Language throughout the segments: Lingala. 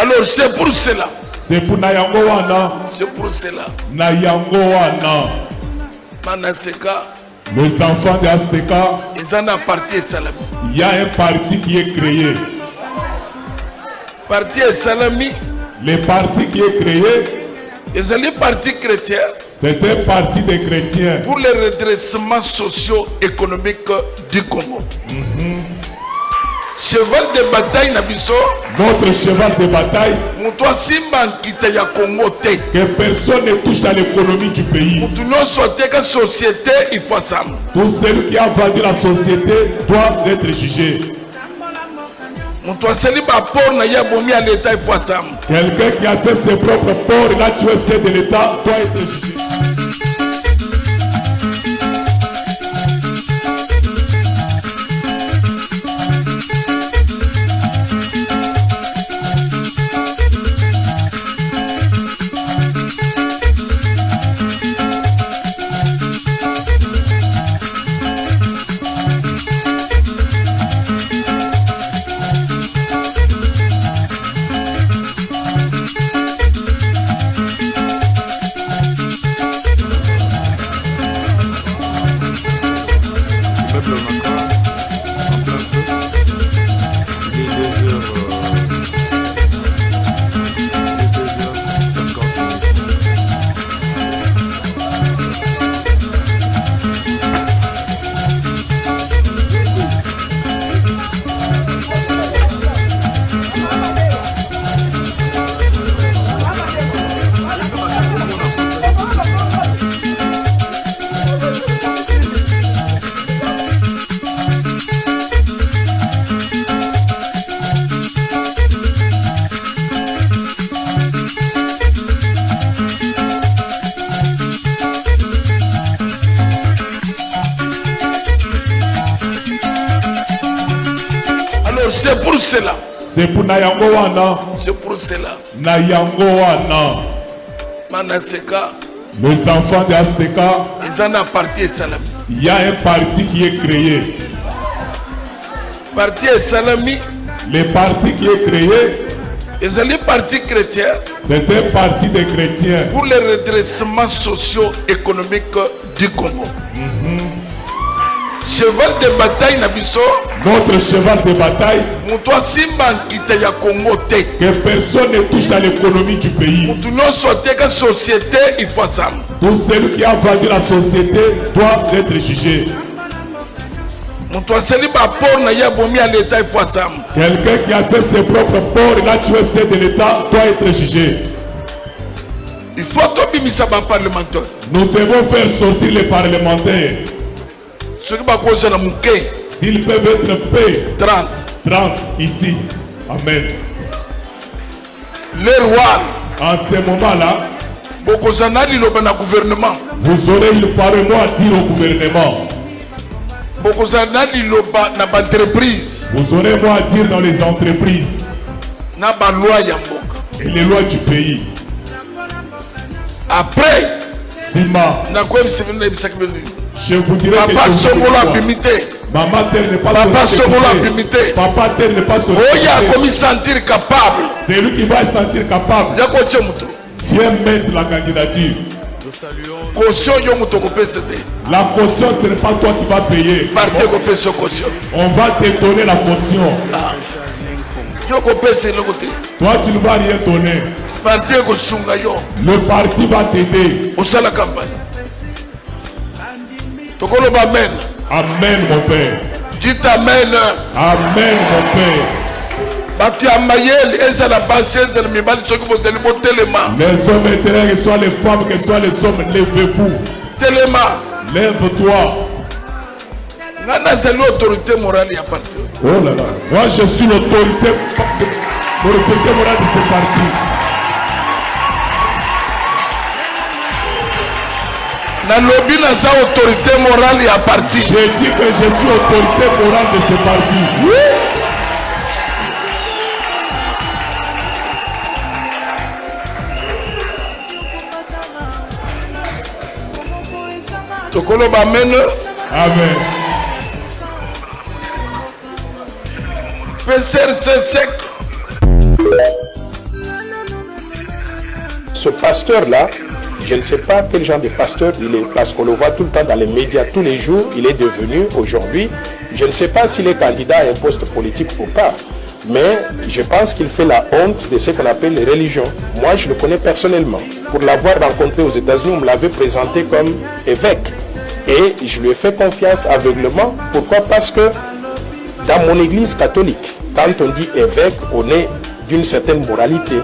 Alors c'est pour cela. C'est pour Nayangowana. C'est pour cela. Nayangowana. Manaseka. Les enfants de Aseka. Ils en ont parti Salami. Il y a un parti qui est créé. Parti Salami. Le parti qui est créé. Ils sont les partis chrétiens. C'est un parti des chrétiens. Pour le redressement socio-économique du Congo. Cheval de bataille Nabiso. Notre cheval de bataille. Que personne ne touche à l'économie du pays. Tout celui qui a vendu la société doit être jugé. Quelqu'un qui a fait ses propres ports et l'a tué ceux de l'État doit être jugé. C'est pour cela. C'est pour Nayangowana. C'est pour cela. Nayangowana. Manaseka. Les enfants de Aseka. Ils en ont parti Salami. Il y a un parti qui est créé. Parti Salami. Le parti qui est créé. Ils sont les partis chrétiens. C'est un parti des chrétiens. Pour le redressement socio-économique du Congo. Cheval de bataille Nabiso. Notre cheval de bataille. Que personne ne touche à l'économie du pays. Tout celui qui a vendu la société doit être jugé. Quelqu'un qui a fait ses propres ports et l'a tué ceux de l'État doit être jugé. Il faut parlementaire. Nous devons faire sortir les parlementaires. S'ils peuvent être payés 30 ici. Amen. Le roi. En ce moment-là, gouvernement. Vous aurez le parlement à dire au gouvernement. Vous aurez mot à dire dans les entreprises. Et les lois du pays. Après, Sima, je vous dirai Papa Somola Bimité. Maman Terre n'est pas Papa Somola Bimité. Papa Terre n'est pas sorti. Oh, il a commis sentir capable. C'est lui qui va se sentir capable. Viens mettre la candidature. Caution, la caution, ce n'est pas toi qui vas payer. On va te donner la caution. Toi, tu ne vas rien donner. Le parti va t'aider. Amen, mon père. Dites amen. Amen, mon père. Les hommes éternels, que ce soit les femmes, que ce soit les hommes, levez-vous. Lève-toi. Oh là là. Moi, je suis l'autorité morale de ce parti. Autorité morale et à parti. J'ai dit que je suis autorité morale de ce parti. Oui. Amen. ce pasteur-là, je ne sais pas quel genre de pasteur il est, parce qu'on le voit tout le temps dans les médias, tous les jours, il est devenu aujourd'hui. Je ne sais pas s'il est candidat à un poste politique ou pas, mais je pense qu'il fait la honte de ce qu'on appelle les religions. Moi, je le connais personnellement. Pour l'avoir rencontré aux États-Unis, on me l'avait présenté comme évêque. Et je lui ai fait confiance aveuglement. Pourquoi? Parce que dans mon église catholique, quand on dit évêque, on est d'une certaine moralité.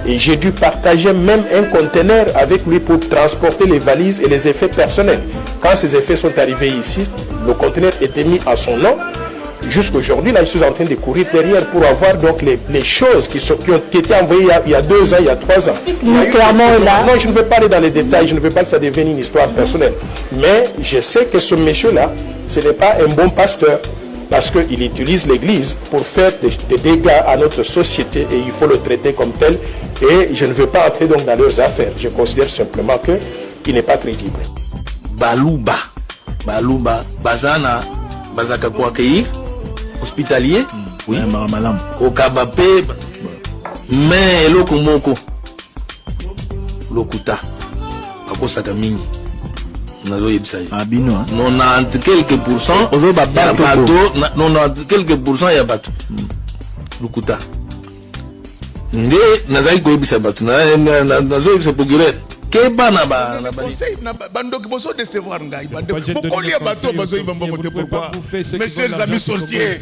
Et j'ai dû partager même un conteneur avec lui pour transporter les valises et les effets personnels. Quand ces effets sont arrivés ici, le conteneur était mis à son nom. Jusqu'aujourd'hui, là, je suis en train de courir derrière pour avoir donc les choses qui ont été envoyées il y a 2 ans, il y a 3 ans. Non, je ne veux pas aller dans les détails, je ne veux pas que ça devienne une histoire personnelle. Mais je sais que ce monsieur-là, ce n'est pas un bon pasteur. Parce qu'il utilise l'église pour faire des dégâts à notre société et il faut le traiter comme tel. Et je ne veux pas entrer donc dans leurs affaires. Je considère simplement qu'il n'est pas crédible. Balouba, Bazana, Bazaka Kouakeir, hospitalier, oui, Okabapé, mais Lokomoko, Lokuta, Akosaka Mingi. Non, quelques pourcents, quelques pourcents, il y a bateau. Lukuta. Nde, nazali koyebisa bato, nazoyebisa procureur. Keba na ba conseil na bando qui boso décevoir ngai bando pourquoi les bateaux bazo ils vont monter pourquoi mes chers amis sorciers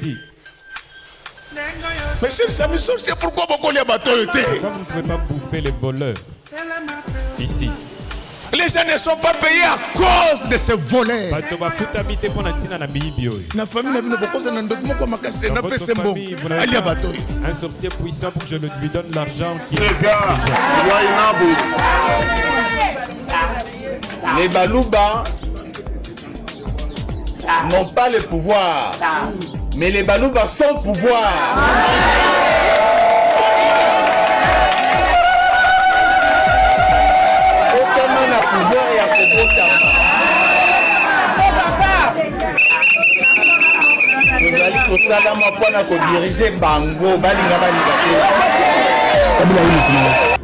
mes chers amis sorciers pourquoi beaucoup les bateaux étaient pourquoi vous ne pouvez pas bouffer les voleurs ici? Les gens ne sont pas payés à cause de ces voleurs. Na famille un sorcier puissant pour que je lui donne l'argent qui est les Balouba n'ont pas le pouvoir, mais les Balouba sont pouvoir.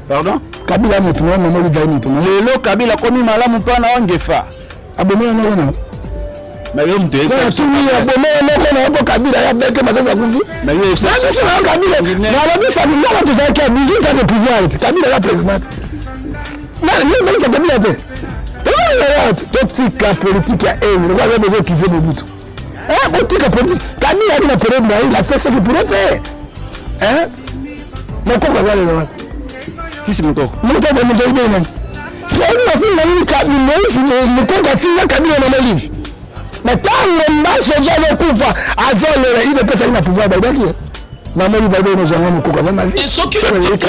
Pardon? Kabila mutumwa mama lui mutumwa. Lelo Kabila komi malamu pana ongefa. Abomea na wana. Na yo mtu eka. Kwa tuni abomea na wana hapo Kabila ya beke masasa kufi. Na yo FC. Na sasa Kabila. Na labisa ni mama tuzake muziki de pouvoir. Kabila la president. Na yo mbona Kabila te. Totika politique ya nous avons besoin qu'ils aient Mobutu. Politique politique. Kabila a période il a fait ce qu'il pourrait faire. Mon corps va aller là. Qui c'est mon corps? Mon corps va me dire bien. Si on a fait la Kabila, le corps va finir Kabila dans le livre. Mais quand le match est déjà le pouvoir, avant il ne peut pas avoir pouvoir d'ailleurs. Maman il va donner nos gens mon corps va mal. Et ce qui est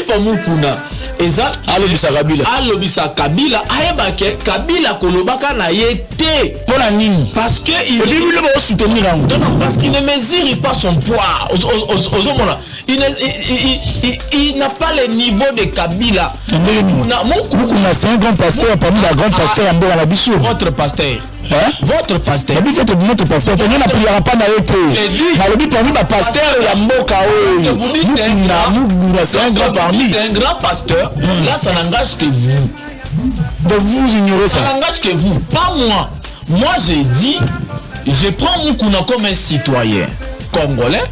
pour Mukuna. Eza alobisa Kabila ayebake Kabila kolobaka na yete pour la nini parce que il veut soutenir non parce qu'il ne mesure pas son poids il n'a pas le niveau de Kabila. Mukuna c'est un grand pasteur parmi les grands pasteurs en la biso. Votre pasteur votre pasteur notre pasteur on n'a priera pas na yete na lobi parmi les pasteurs ya mboka c'est un grand parmi c'est un grand pasteur. Là, ça n'engage que vous. Donc vous ignorez ça. Ça n'engage que vous, pas moi. Moi, j'ai dit, je prends Mukuna comme un citoyen congolais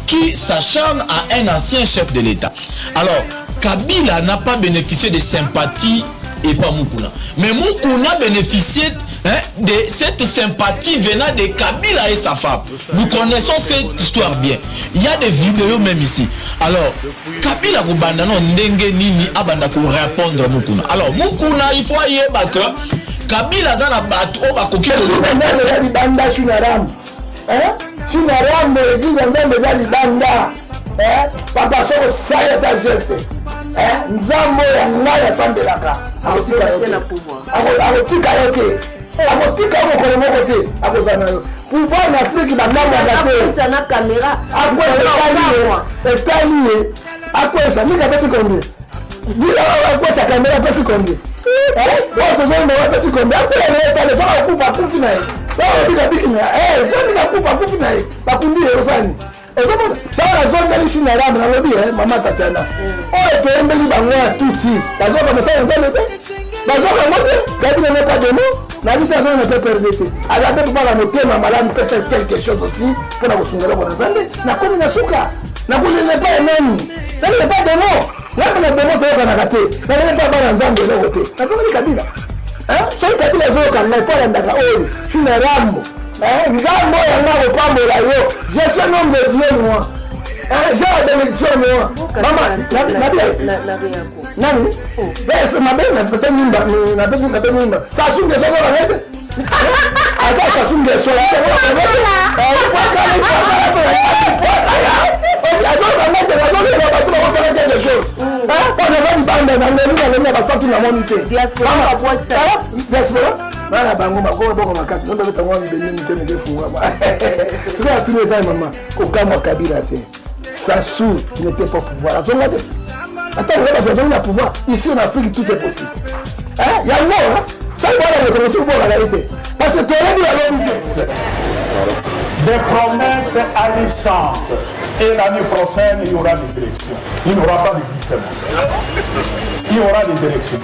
qui s'acharne à un ancien chef de l'État. Alors, Kabila n'a pas bénéficié de sympathie et pas Mukuna. Mais Mukuna bénéficiait de cette sympathie venant de Kabila et sa femme. Nous connaissons cette histoire bien. Il y a des vidéos même ici. Alors, Kabila Koubandano Ndenge Nini Abanda pour répondre à Mukuna. Alors, Mukuna, il faut y aller que Kabila Zana Bato Bakoki. Papa so saya ta geste nzambo ya ngaya sambelaka akotika yoke akotika ko ko moko te akozana yo pouvoir na Afrique na mama na te na caméra etali akwesa mika pesi konde bila akwesa caméra pesi konde watu zongo pesi konde akwela na etali so akufa kufi naye so bika biki na so bika kufa kufi naye bakundi yo sani ça la zone de Chine là na lobi maman Tatiana oh que embeli bango ya tuti la zone comme ça on va la zone monte quand il n'est pas de nous la vie d'avant ne peut perdre à la tête pas la noter ma malade peut faire quelque chose aussi pour la ressonger pour ensemble na komi na suka na komi n'est pas même na n'est pas de mots là on a des mots ça va rater na n'est pas dans ensemble de l'autre na komi kabila hein c'est kabila zo kan na pas ndaka oh Chine rambo ngambo yanga kopambola yo je sais nombre de Dieu moi genre d'élection moi maman nani bese mabena peut nimba na peut nimba ça sunge so la rede ata ça sunge so Voilà, bango bako bako makati. Ndio beta mwana mbele mteme ndefunga. C'est là tous les temps maman. Okama Kabila te. Sassou n'était pas pouvoir. Attends, on a pouvoir. Ici en Afrique tout est possible. Hein? Il y a le mot, hein? Ça il va la reconnaître pour la réalité. Parce que toi là la vérité. Des promesses alléchantes. Et l'année prochaine, il y aura des élections. Il n'y aura pas de glissement. Il y aura des élections.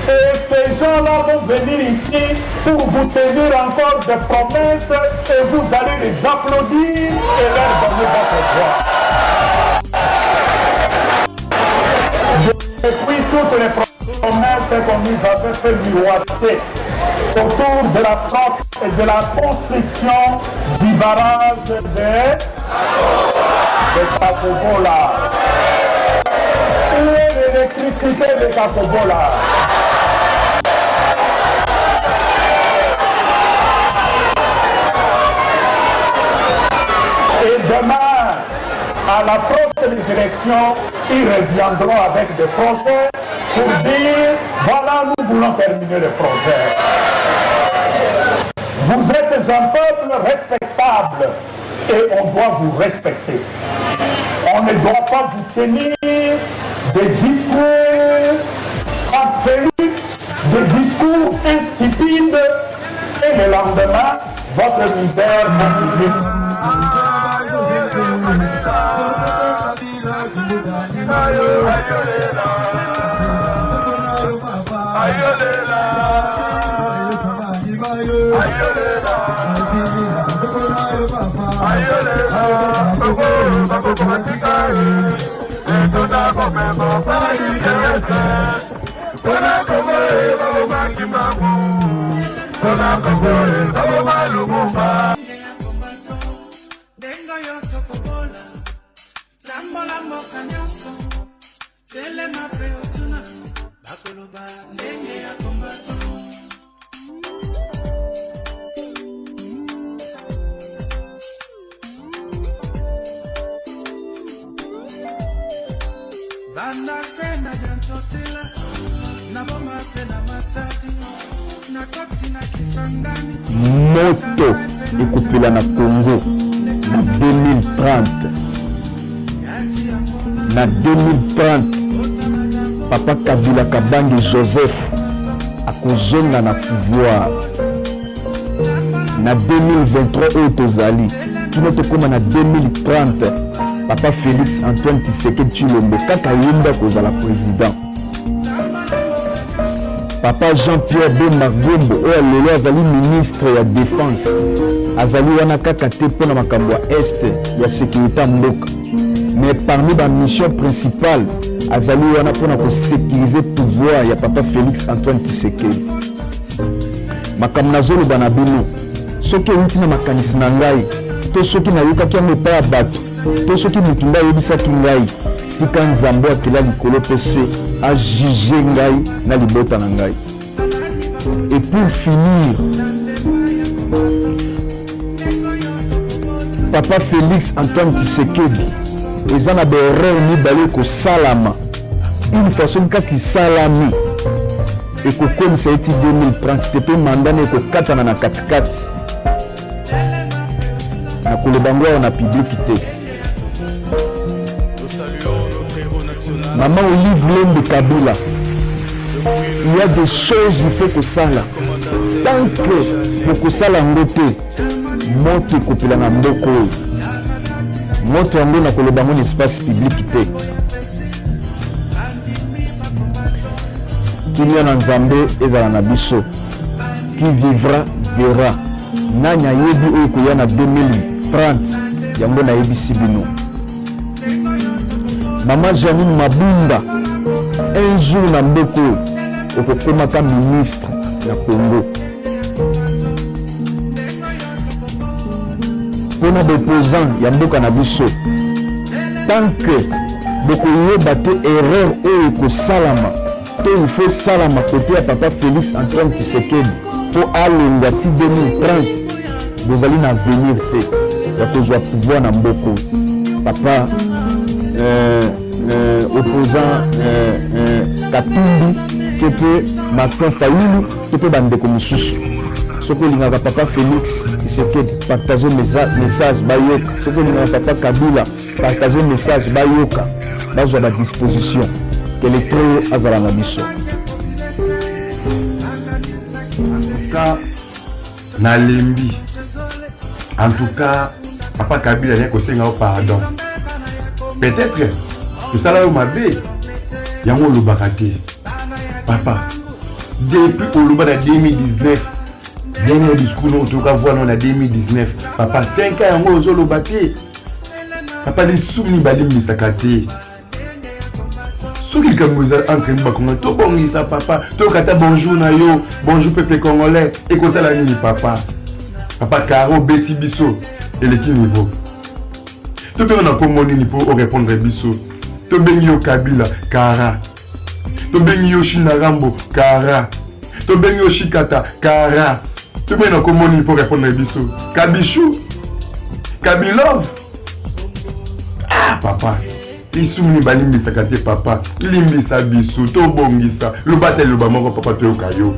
Et ces gens-là vont venir ici pour vous tenir encore des promesses et vous allez les applaudir et leur donner votre voix. Depuis toutes les promesses qu'on nous avait fait miroiter autour de la frappe et de la construction du barrage de Kakobola. Où est l'électricité de Kakobola? Et demain, à la prochaine élection, ils reviendront avec des projets pour dire, voilà, nous voulons terminer le projet. Vous êtes un peuple respectable et on doit vous respecter. On ne doit pas vous tenir des discours farfelus, des discours insipides et le lendemain, votre misère continue. Moto ekopela na Congo na 2030. Na 2030 Papa Kabila Kabange Joseph akozonga na pouvoir. Na 2023 oyo tozali kino tokoma na 2030 Papa Félix Antoine Tshisekedi Tshilombo kaka yenda kozala président. Papa Jean-Pierre Bemba Gombo oyo lelo azali ministre ya défense azali wana kaka te mpona makambo ya este ya sécurité mboka, mais parmi ba mission principale azali wana mpona kosécuriser pouvoir ya Papa Félix Antoine Tshisekedi. Makambo nazoloba na bino soki euti na makanisi na ngai to soki nayokaki yango epai ya bato to soki motu ngai ayebisaki ngai, tika nzambe akela likolo mpe se ajuge ngai na libota na ngai. Et pour finir, Papa Félix Antoine Tshisekedi eza na berreur mibale kosalama une façon kaka salami ekokomisa eti 2030 te mpe mandane ekokatana na katikati na koloba ngo awa na publiki te. Maman Olive Lembe Kabila, il y a des choses il faut que ça là. Tant que beaucoup ça l'a ngoté, monte kopila na mboko. moto yango na koloba mon espace public te kimia na nzambe ezala na biso qui vivra verra nanya yebi oyo koya na 2030 yango na yebisi bino Maman Janine Mabunda un jour na mboko okokomaka ministre na Congo pona d'opposant ya mboka na biso tant que bokoyeba te erreur oyo kosalama to il faut salama côté ya papa Félix Antoine Tshisekedi po alonga ti 2030 bozali na avenir te ya kozwa pouvoir na mboko papa opposant Katumbi te Martin Fayulu te bandeko mosusu soki olingaka papa Félix Tshisekedi partage message bayoka soki olingaka papa Kabila partage message bayoka bazwa badisposition kelektre oyo azala na biso nalembi en tout cas papa Kabila ne kosenga o pardon peut-être tosala yo mabe yango olobaka te papa depuis oloba na 2019 dernier discours no toka voir na 2019 papa 5 ans yango ozoloba te papa lisumi balimbisaka te soki likambo eza entre bakongo tobongisa papa tokata bonjour na yo bonjour peuple congolais ekozala nini papa papa Caro beti biso eleki niveau tobenga na kombo nini po orépondre biso tobengi yo Kabila Kara tobengi yo Shinarambo Kara tobengi yo Shikata Kara tobenga na kombo nini po répondre biso Kabichou Kabilov papa isumi balimbisaka te papa limbisa biso tobongisa loba te loba moko papa toyoka yo